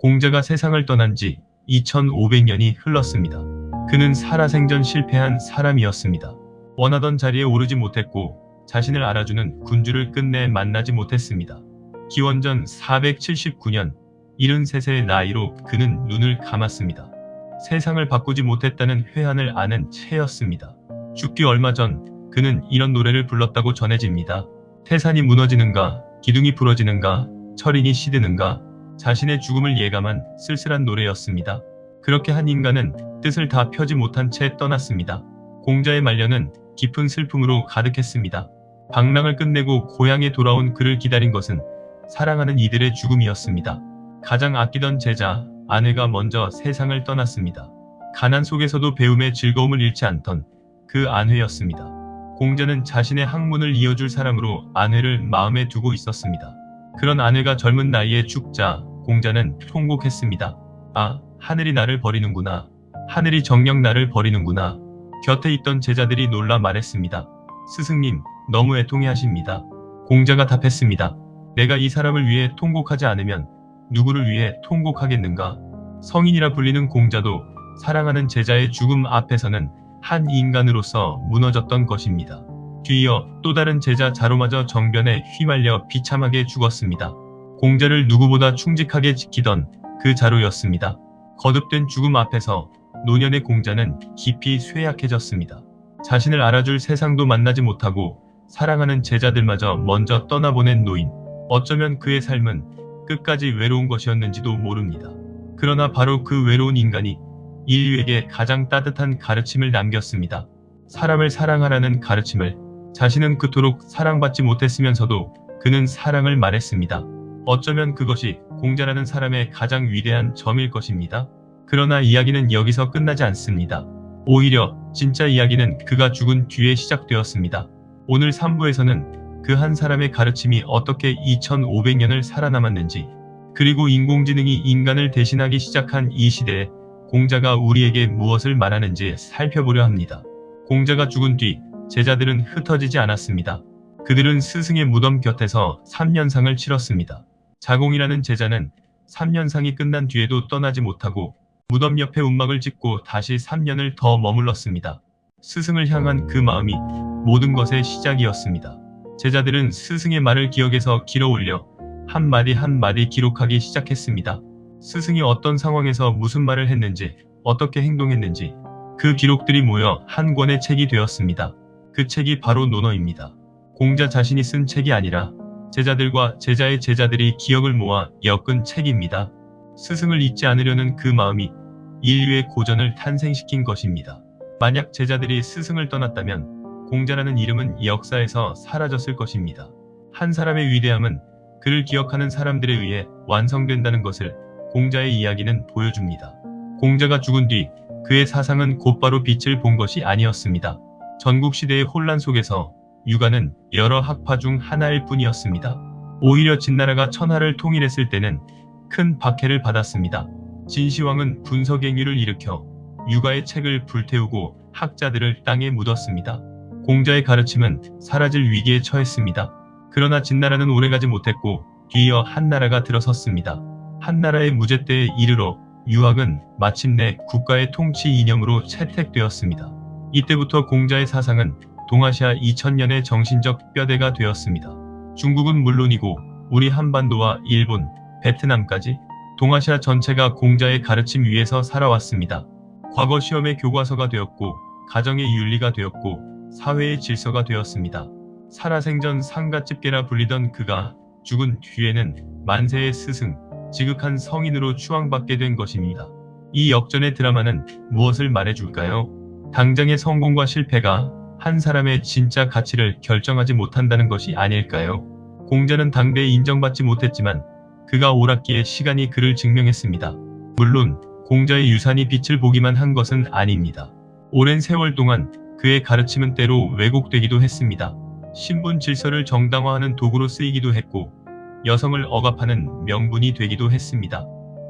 공자가 세상을 떠난 지 2500년이 흘렀습니다. 그는 살아생전 실패한 사람이었습니다. 원하던 자리에 오르지 못했고 자신을 알아주는 군주를 끝내 만나지 못했습니다. 기원전 479년 73세의 나이로 그는 눈을 감았습니다. 세상을 바꾸지 못했다는 회한을 아는 채였습니다. 죽기 얼마 전 그는 이런 노래를 불렀다고 전해집니다. 태산이 무너지는가, 기둥이 부러지는가, 철인이 시드는가. 자신의 죽음을 예감한 쓸쓸한 노래였습니다. 그렇게 한 인간은 뜻을 다 펴지 못한 채 떠났습니다. 공자의 말년은 깊은 슬픔으로 가득했습니다. 방랑을 끝내고 고향에 돌아온 그를 기다린 것은 사랑하는 이들의 죽음이었습니다. 가장 아끼던 제자, 아내가 먼저 세상을 떠났습니다. 가난 속에서도 배움의 즐거움을 잃지 않던 그 아내였습니다. 공자는 자신의 학문을 이어줄 사람으로 아내를 마음에 두고 있었습니다. 그런 아내가 젊은 나이에 죽자 공자는 통곡했습니다. 아, 하늘이 나를 버리는구나. 하늘이 정녕 나를 버리는구나. 곁에 있던 제자들이 놀라 말했습니다. 스승님, 너무 애통해 하십니다. 공자가 답했습니다. 내가 이 사람을 위해 통곡하지 않으면 누구를 위해 통곡하겠는가. 성인이라 불리는 공자도 사랑하는 제자의 죽음 앞에서는 한 인간으로서 무너졌던 것입니다. 뒤이어 또 다른 제자 자로마저 정변에 휘말려 비참하게 죽었습니다. 공자를 누구보다 충직하게 지키던 그 자로였습니다. 거듭된 죽음 앞에서 노년의 공자는 깊이 쇠약해졌습니다. 자신을 알아줄 세상도 만나지 못하고 사랑하는 제자들마저 먼저 떠나보낸 노인. 어쩌면 그의 삶은 끝까지 외로운 것이었는지도 모릅니다. 그러나 바로 그 외로운 인간이 인류에게 가장 따뜻한 가르침을 남겼습니다. 사람을 사랑하라는 가르침을. 자신은 그토록 사랑받지 못했으면서도 그는 사랑을 말했습니다. 어쩌면 그것이 공자라는 사람의 가장 위대한 점일 것입니다. 그러나 이야기는 여기서 끝나지 않습니다. 오히려 진짜 이야기는 그가 죽은 뒤에 시작되었습니다. 오늘 3부에서는 그 한 사람의 가르침이 어떻게 2500년을 살아남았는지, 그리고 인공지능이 인간을 대신하기 시작한 이 시대에 공자가 우리에게 무엇을 말하는지 살펴보려 합니다. 공자가 죽은 뒤 제자들은 흩어지지 않았습니다. 그들은 스승의 무덤 곁에서 3년상을 치렀습니다. 자공이라는 제자는 3년상이 끝난 뒤에도 떠나지 못하고 무덤 옆에 움막을 짓고 다시 3년을 더 머물렀습니다. 스승을 향한 그 마음이 모든 것의 시작이었습니다. 제자들은 스승의 말을 기억해서 길어 올려 한마디 한마디 기록하기 시작했습니다. 스승이 어떤 상황에서 무슨 말을 했는지, 어떻게 행동했는지 그 기록들이 모여 한 권의 책이 되었습니다. 그 책이 바로 논어입니다. 공자 자신이 쓴 책이 아니라 제자들과 제자의 제자들이 기억을 모아 엮은 책입니다. 스승을 잊지 않으려는 그 마음이 인류의 고전을 탄생시킨 것입니다. 만약 제자들이 스승을 떠났다면 공자라는 이름은 역사에서 사라졌을 것입니다. 한 사람의 위대함은 그를 기억하는 사람들에 의해 완성된다는 것을 공자의 이야기는 보여줍니다. 공자가 죽은 뒤 그의 사상은 곧바로 빛을 본 것이 아니었습니다. 전국시대의 혼란 속에서 유가는 여러 학파 중 하나일 뿐이었습니다. 오히려 진나라가 천하를 통일했을 때는 큰 박해를 받았습니다. 진시황은 분석행위를 일으켜 유가의 책을 불태우고 학자들을 땅에 묻었습니다. 공자의 가르침은 사라질 위기에 처했습니다. 그러나 진나라는 오래가지 못했고 뒤이어 한나라가 들어섰습니다. 한나라의 무제 때에 이르러 유학은 마침내 국가의 통치 이념으로 채택되었습니다. 이때부터 공자의 사상은 동아시아 2000년의 정신적 뼈대가 되었습니다. 중국은 물론이고 우리 한반도와 일본, 베트남까지 동아시아 전체가 공자의 가르침 위에서 살아왔습니다. 과거 시험의 교과서가 되었고 가정의 윤리가 되었고 사회의 질서가 되었습니다. 살아생전 상가집계라 불리던 그가 죽은 뒤에는 만세의 스승, 지극한 성인으로 추앙받게 된 것입니다. 이 역전의 드라마는 무엇을 말해줄까요? 당장의 성공과 실패가 한 사람의 진짜 가치를 결정하지 못한다는 것이 아닐까요? 공자는 당대에 인정받지 못했지만 그가 옳았기에 시간이 그를 증명했습니다. 물론 공자의 유산이 빛을 보기만 한 것은 아닙니다. 오랜 세월 동안 그의 가르침은 때로 왜곡되기도 했습니다. 신분 질서를 정당화하는 도구로 쓰이기도 했고 여성을 억압하는 명분이 되기도 했습니다.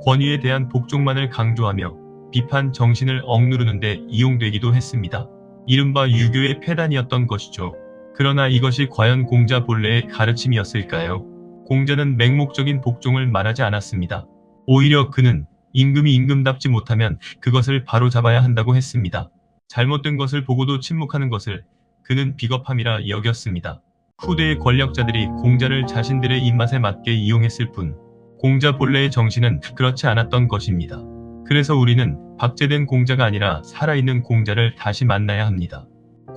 권위에 대한 복종만을 강조하며 비판 정신을 억누르는 데 이용되기도 했습니다. 이른바 유교의 폐단이었던 것이죠. 그러나 이것이 과연 공자 본래의 가르침이었을까요? 공자는 맹목적인 복종을 말하지 않았습니다. 오히려 그는 임금이 임금답지 못하면 그것을 바로잡아야 한다고 했습니다. 잘못된 것을 보고도 침묵하는 것을 그는 비겁함이라 여겼습니다. 후대의 권력자들이 공자를 자신들의 입맛에 맞게 이용했을 뿐 공자 본래의 정신은 그렇지 않았던 것입니다. 그래서 우리는 박제된 공자가 아니라 살아있는 공자를 다시 만나야 합니다.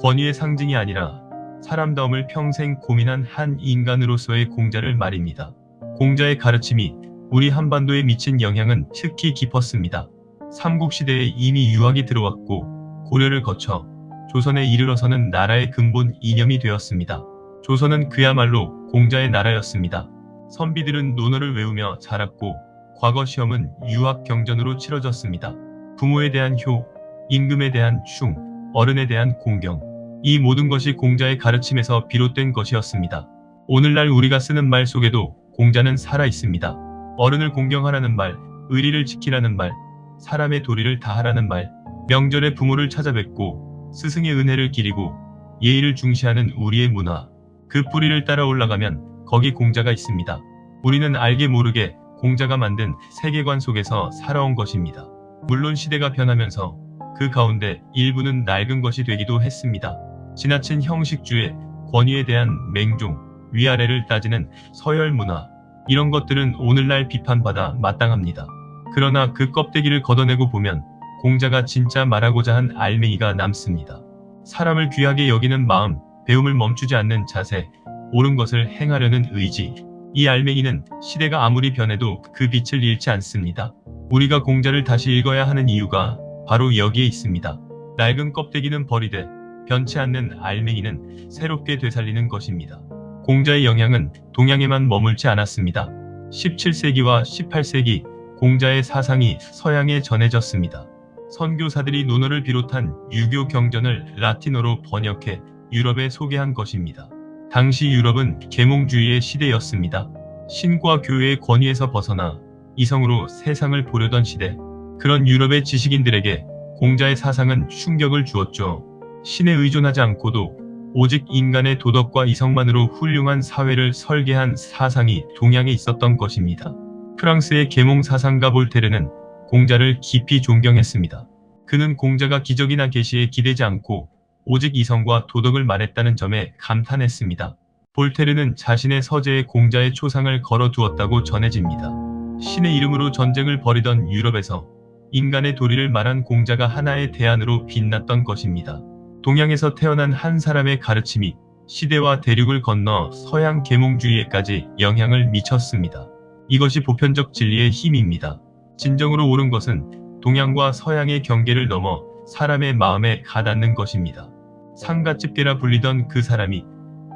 권위의 상징이 아니라 사람다움을 평생 고민한 한 인간으로서의 공자를 말입니다. 공자의 가르침이 우리 한반도에 미친 영향은 특히 깊었습니다. 삼국시대에 이미 유학이 들어왔고 고려를 거쳐 조선에 이르러서는 나라의 근본 이념이 되었습니다. 조선은 그야말로 공자의 나라였습니다. 선비들은 논어를 외우며 자랐고 과거 시험은 유학 경전으로 치러졌습니다. 부모에 대한 효, 임금에 대한 충, 어른에 대한 공경, 이 모든 것이 공자의 가르침에서 비롯된 것이었습니다. 오늘날 우리가 쓰는 말 속에도 공자는 살아있습니다. 어른을 공경하라는 말, 의리를 지키라는 말, 사람의 도리를 다하라는 말, 명절에 부모를 찾아뵙고 스승의 은혜를 기리고 예의를 중시하는 우리의 문화, 그 뿌리를 따라 올라가면 거기 공자가 있습니다. 우리는 알게 모르게 공자가 만든 세계관 속에서 살아온 것입니다. 물론 시대가 변하면서 그 가운데 일부는 낡은 것이 되기도 했습니다. 지나친 형식주의, 권위에 대한 맹종, 위아래를 따지는 서열 문화, 이런 것들은 오늘날 비판받아 마땅합니다. 그러나 그 껍데기를 걷어내고 보면 공자가 진짜 말하고자 한 알맹이가 남습니다. 사람을 귀하게 여기는 마음, 배움을 멈추지 않는 자세, 옳은 것을 행하려는 의지, 이 알맹이는 시대가 아무리 변해도 그 빛을 잃지 않습니다. 우리가 공자를 다시 읽어야 하는 이유가 바로 여기에 있습니다. 낡은 껍데기는 버리되 변치 않는 알맹이는 새롭게 되살리는 것입니다. 공자의 영향은 동양에만 머물지 않았습니다. 17세기와 18세기 공자의 사상이 서양에 전해졌습니다. 선교사들이 논어를 비롯한 유교 경전을 라틴어로 번역해 유럽에 소개한 것입니다. 당시 유럽은 계몽주의의 시대였습니다. 신과 교회의 권위에서 벗어나 이성으로 세상을 보려던 시대. 그런 유럽의 지식인들에게 공자의 사상은 충격을 주었죠. 신에 의존하지 않고도 오직 인간의 도덕과 이성만으로 훌륭한 사회를 설계한 사상이 동양에 있었던 것입니다. 프랑스의 계몽 사상가 볼테르는 공자를 깊이 존경했습니다. 그는 공자가 기적이나 계시에 기대지 않고 오직 이성과 도덕을 말했다는 점에 감탄했습니다. 볼테르는 자신의 서재에 공자의 초상을 걸어두었다고 전해집니다. 신의 이름으로 전쟁을 벌이던 유럽에서 인간의 도리를 말한 공자가 하나의 대안으로 빛났던 것입니다. 동양에서 태어난 한 사람의 가르침이 시대와 대륙을 건너 서양 계몽주의에까지 영향을 미쳤습니다. 이것이 보편적 진리의 힘입니다. 진정으로 옳은 것은 동양과 서양의 경계를 넘어 사람의 마음에 가닿는 것입니다. 상가집계라 불리던 그 사람이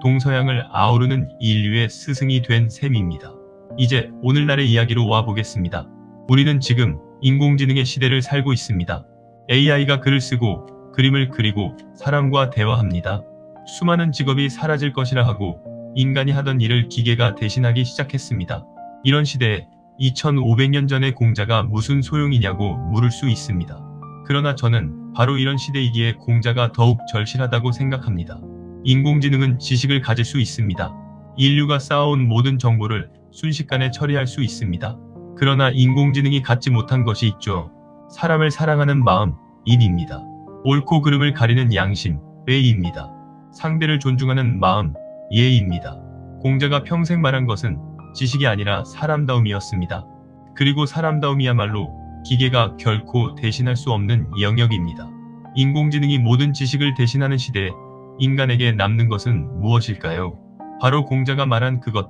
동서양을 아우르는 인류의 스승이 된 셈입니다. 이제 오늘날의 이야기로 와보겠습니다. 우리는 지금 인공지능의 시대를 살고 있습니다. AI가 글을 쓰고 그림을 그리고 사람과 대화합니다. 수많은 직업이 사라질 것이라 하고 인간이 하던 일을 기계가 대신하기 시작했습니다. 이런 시대에 2500년 전의 공자가 무슨 소용이냐고 물을 수 있습니다. 그러나 저는 바로 이런 시대이기에 공자가 더욱 절실하다고 생각합니다. 인공지능은 지식을 가질 수 있습니다. 인류가 쌓아온 모든 정보를 순식간에 처리할 수 있습니다. 그러나 인공지능이 갖지 못한 것이 있죠. 사람을 사랑하는 마음, 인입니다. 옳고 그름을 가리는 양심, 예의입니다. 상대를 존중하는 마음, 예의입니다. 공자가 평생 말한 것은 지식이 아니라 사람다움이었습니다. 그리고 사람다움이야말로 기계가 결코 대신할 수 없는 영역입니다. 인공지능이 모든 지식을 대신하는 시대에 인간에게 남는 것은 무엇일까요? 바로 공자가 말한 그것,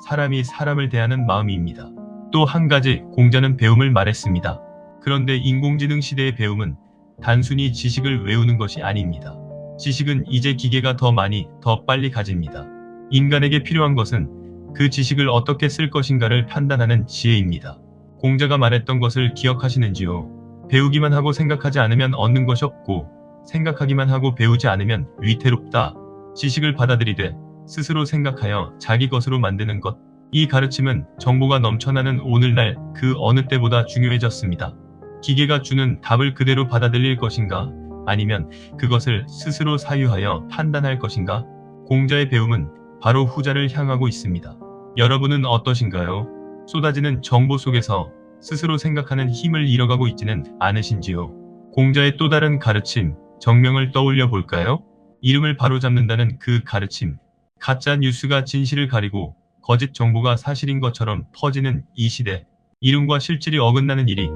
사람이 사람을 대하는 마음입니다. 또 한 가지 공자는 배움을 말했습니다. 그런데 인공지능 시대의 배움은 단순히 지식을 외우는 것이 아닙니다. 지식은 이제 기계가 더 많이, 더 빨리 가집니다. 인간에게 필요한 것은 그 지식을 어떻게 쓸 것인가를 판단하는 지혜입니다. 공자가 말했던 것을 기억하시는지요? 배우기만 하고 생각하지 않으면 얻는 것이 없고 생각하기만 하고 배우지 않으면 위태롭다. 지식을 받아들이되 스스로 생각하여 자기 것으로 만드는 것. 이 가르침은 정보가 넘쳐나는 오늘날 그 어느 때보다 중요해졌습니다. 기계가 주는 답을 그대로 받아들일 것인가? 아니면 그것을 스스로 사유하여 판단할 것인가? 공자의 배움은 바로 후자를 향하고 있습니다. 여러분은 어떠신가요? 쏟아지는 정보 속에서 스스로 생각하는 힘을 잃어가고 있지는 않으신지요? 공자의 또 다른 가르침, 정명을 떠올려 볼까요? 이름을 바로잡는다는 그 가르침. 가짜 뉴스가 진실을 가리고 거짓 정보가 사실인 것처럼 퍼지는 이 시대. 이름과 실질이 어긋나는 일이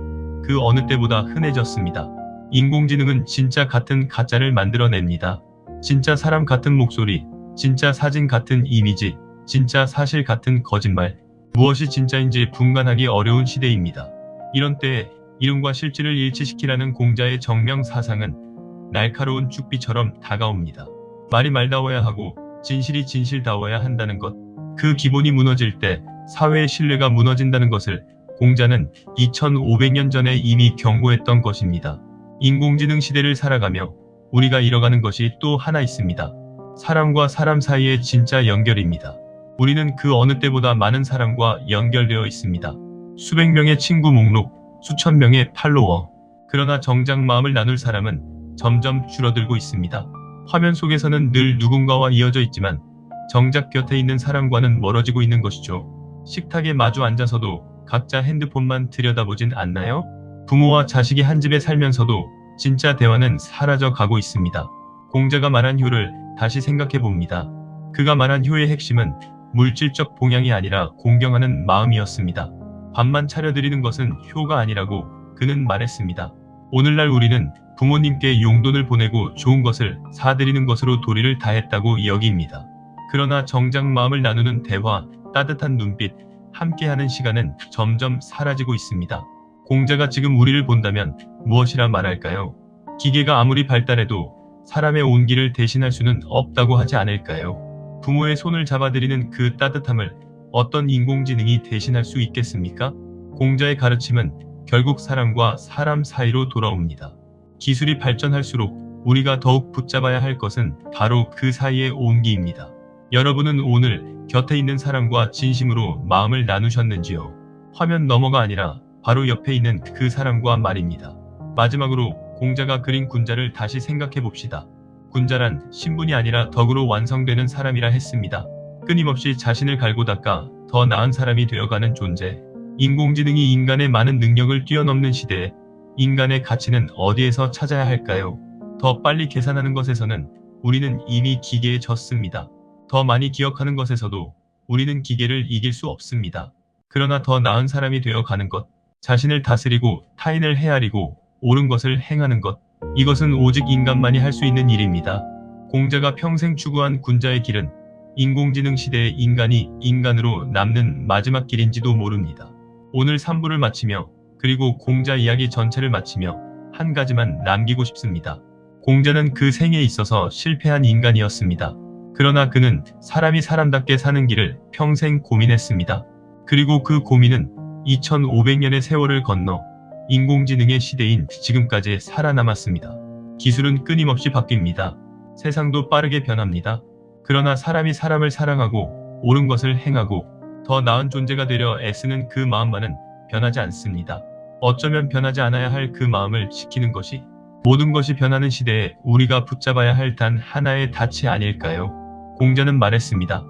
그 어느 때보다 흔해졌습니다. 인공지능은 진짜 같은 가짜를 만들어냅니다. 진짜 사람 같은 목소리, 진짜 사진 같은 이미지, 진짜 사실 같은 거짓말. 무엇이 진짜인지 분간하기 어려운 시대입니다. 이런 때에 이름과 실질을 일치시키라는 공자의 정명 사상은 날카로운 죽비처럼 다가옵니다. 말이 말다워야 하고 진실이 진실다워야 한다는 것. 그 기본이 무너질 때 사회의 신뢰가 무너진다는 것을 공자는 2500년 전에 이미 경고했던 것입니다. 인공지능 시대를 살아가며 우리가 잃어가는 것이 또 하나 있습니다. 사람과 사람 사이의 진짜 연결입니다. 우리는 그 어느 때보다 많은 사람과 연결되어 있습니다. 수백 명의 친구 목록, 수천 명의 팔로워. 그러나 정작 마음을 나눌 사람은 점점 줄어들고 있습니다. 화면 속에서는 늘 누군가와 이어져 있지만 정작 곁에 있는 사람과는 멀어지고 있는 것이죠. 식탁에 마주 앉아서도 각자 핸드폰만 들여다보진 않나요? 부모와 자식이 한 집에 살면서도 진짜 대화는 사라져 가고 있습니다. 공자가 말한 효를 다시 생각해 봅니다. 그가 말한 효의 핵심은 물질적 봉양이 아니라 공경하는 마음이었습니다. 밥만 차려드리는 것은 효가 아니라고 그는 말했습니다. 오늘날 우리는 부모님께 용돈을 보내고 좋은 것을 사드리는 것으로 도리를 다했다고 여깁니다. 그러나 정작 마음을 나누는 대화, 따뜻한 눈빛, 함께하는 시간은 점점 사라지고 있습니다. 공자가 지금 우리를 본다면 무엇이라 말할까요? 기계가 아무리 발달해도 사람의 온기를 대신할 수는 없다고 하지 않을까요? 부모의 손을 잡아드리는 그 따뜻함을 어떤 인공지능이 대신할 수 있겠습니까? 공자의 가르침은 결국 사람과 사람 사이로 돌아옵니다. 기술이 발전할수록 우리가 더욱 붙잡아야 할 것은 바로 그 사이의 온기입니다. 여러분은 오늘 곁에 있는 사람과 진심으로 마음을 나누셨는지요? 화면 너머가 아니라 바로 옆에 있는 그 사람과 말입니다. 마지막으로 공자가 그린 군자를 다시 생각해 봅시다. 군자란 신분이 아니라 덕으로 완성되는 사람이라 했습니다. 끊임없이 자신을 갈고 닦아 더 나은 사람이 되어가는 존재. 인공지능이 인간의 많은 능력을 뛰어넘는 시대에 인간의 가치는 어디에서 찾아야 할까요? 더 빨리 계산하는 것에서는 우리는 이미 기계에 졌습니다. 더 많이 기억하는 것에서도 우리는 기계를 이길 수 없습니다. 그러나 더 나은 사람이 되어가는 것, 자신을 다스리고 타인을 헤아리고 옳은 것을 행하는 것, 이것은 오직 인간만이 할 수 있는 일입니다. 공자가 평생 추구한 군자의 길은 인공지능 시대의 인간이 인간으로 남는 마지막 길인지도 모릅니다. 오늘 3부를 마치며 그리고 공자 이야기 전체를 마치며 한 가지만 남기고 싶습니다. 공자는 그 생에 있어서 실패한 인간이었습니다. 그러나 그는 사람이 사람답게 사는 길을 평생 고민했습니다. 그리고 그 고민은 2500년의 세월을 건너 인공지능의 시대인 지금까지 살아남았습니다. 기술은 끊임없이 바뀝니다. 세상도 빠르게 변합니다. 그러나 사람이 사람을 사랑하고 옳은 것을 행하고 더 나은 존재가 되려 애쓰는 그 마음만은 변하지 않습니다. 어쩌면 변하지 않아야 할 그 마음을 지키는 것이 모든 것이 변하는 시대에 우리가 붙잡아야 할 단 하나의 닻이 아닐까요? 공자는 말했습니다.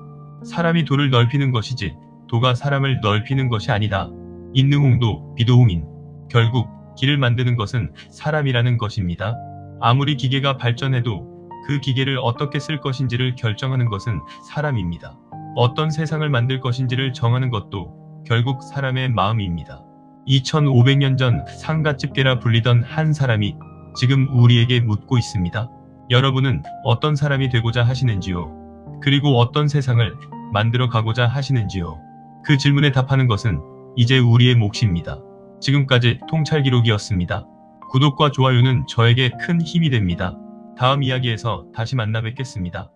사람이 도를 넓히는 것이지 도가 사람을 넓히는 것이 아니다. 인능홍도 비도홍인. 결국 길을 만드는 것은 사람이라는 것입니다. 아무리 기계가 발전해도 그 기계를 어떻게 쓸 것인지를 결정하는 것은 사람입니다. 어떤 세상을 만들 것인지를 정하는 것도 결국 사람의 마음입니다. 2500년 전 상가집게라 불리던 한 사람이 지금 우리에게 묻고 있습니다. 여러분은 어떤 사람이 되고자 하시는지요? 그리고 어떤 세상을 만들어 가고자 하시는지요? 그 질문에 답하는 것은 이제 우리의 몫입니다. 지금까지 통찰기록이었습니다. 구독과 좋아요는 저에게 큰 힘이 됩니다. 다음 이야기에서 다시 만나 뵙겠습니다.